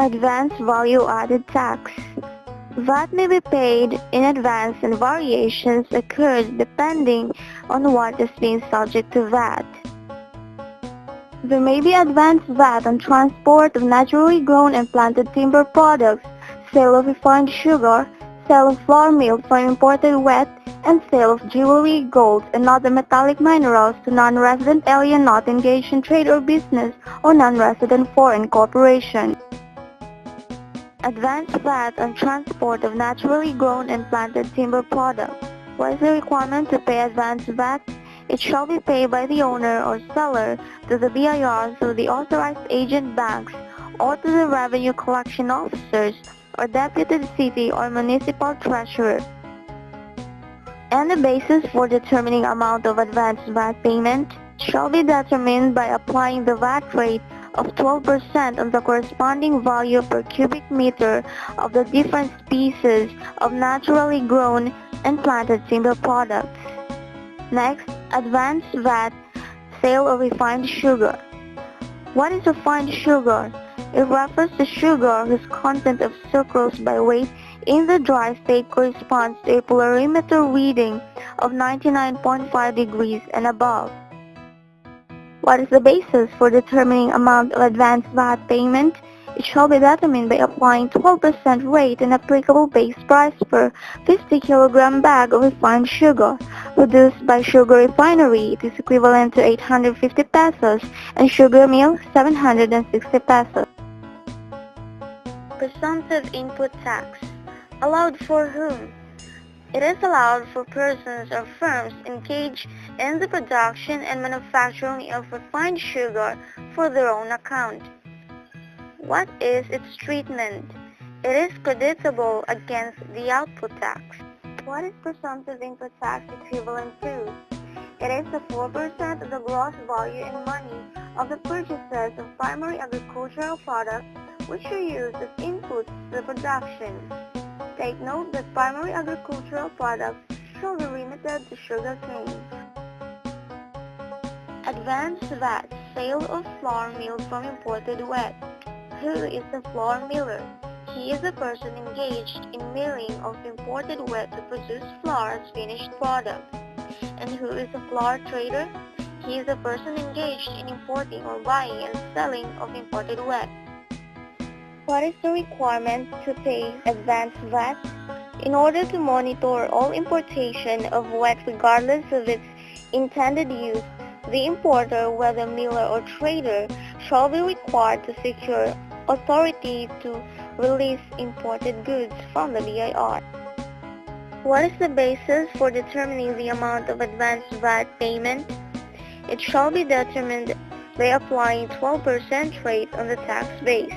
Advance value-added tax. VAT may be paid in advance and variations occur depending on what is being subject to VAT. There may be advanced VAT on transport of naturally grown and planted timber products, sale of refined sugar, sale of flour milled from imported wheat, and sale of jewelry, gold, and other metallic minerals to non-resident alien not engaged in trade or business or non-resident foreign corporation. Advanced VAT on transport of naturally grown and planted timber products. What is the requirement to pay advanced VAT? It shall be paid by the owner or seller to the BIR through the authorized agent banks or to the revenue collection officers or deputed city or municipal treasurer. And the basis for determining amount of advanced VAT payment shall be determined by applying the VAT rate of 12% on the corresponding value per cubic meter of the different species of naturally grown and planted timber products. Next, advanced VAT, sale of refined sugar. What is refined sugar? It refers to sugar whose content of sucrose by weight in the dry state corresponds to a polarimeter reading of 99.5 degrees and above. What is the basis for determining amount of advanced VAT payment? It shall be determined by applying 12% rate and applicable base price per 50 kilogram bag of refined sugar. Produced by sugar refinery, it is equivalent to 850 pesos and sugar mill 760 pesos. Presumptive input tax. Allowed for whom? It is allowed for persons or firms engaged in the production and manufacturing of refined sugar for their own account. What is its treatment? It is creditable against the output tax. What is presumptive input tax equivalent to? It is the 4% of the gross value in money of the purchases of primary agricultural products which are used as inputs to the production. Take note that primary agricultural products shall be limited to sugar cane. Advanced VAT, sale of flour milled from imported wheat. Who is the flour miller? He is a person engaged in milling of imported wheat to produce flour as finished product. And who is a flour trader? He is a person engaged in importing or buying and selling of imported wheat. What is the requirement to pay advanced VAT? In order to monitor all importation of wheat regardless of its intended use, the importer, whether miller or trader, shall be required to secure authority to release imported goods from the BIR. What is the basis for determining the amount of advanced VAT payment? It shall be determined by applying 12% rate on the tax base.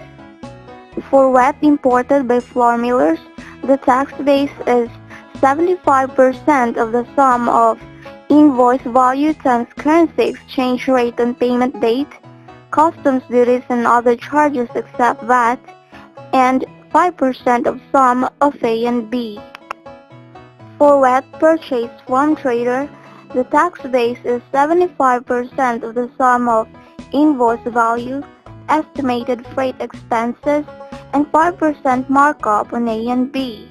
For wheat imported by flour millers, the tax base is 75% of the sum of invoice value times currency exchange rate on payment date, customs duties and other charges except VAT, and 5% of sum of A and B. For wheat purchased from trader, the tax base is 75% of the sum of invoice value, estimated freight expenses, and 5% markup on A and B.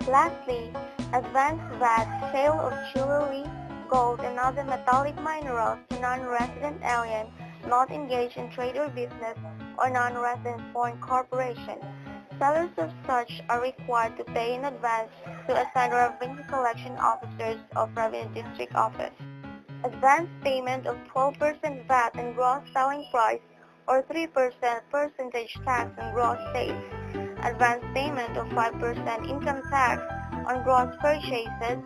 Lastly, advanced VAT, sale of jewelry, gold, and other metallic minerals to non-resident alien not engaged in trade or business or non-resident foreign corporation. Sellers of such are required to pay in advance to assigned revenue collection officers of Revenue District Office. Advance payment of 12% VAT and gross selling price or 3% percentage tax on gross sales. Advance payment of 5% income tax on gross purchases.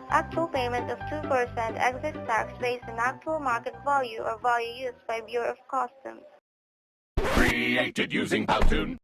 Actual payment of 2% excise tax based on actual market value or value used by Bureau of Customs. Created using Powtoon.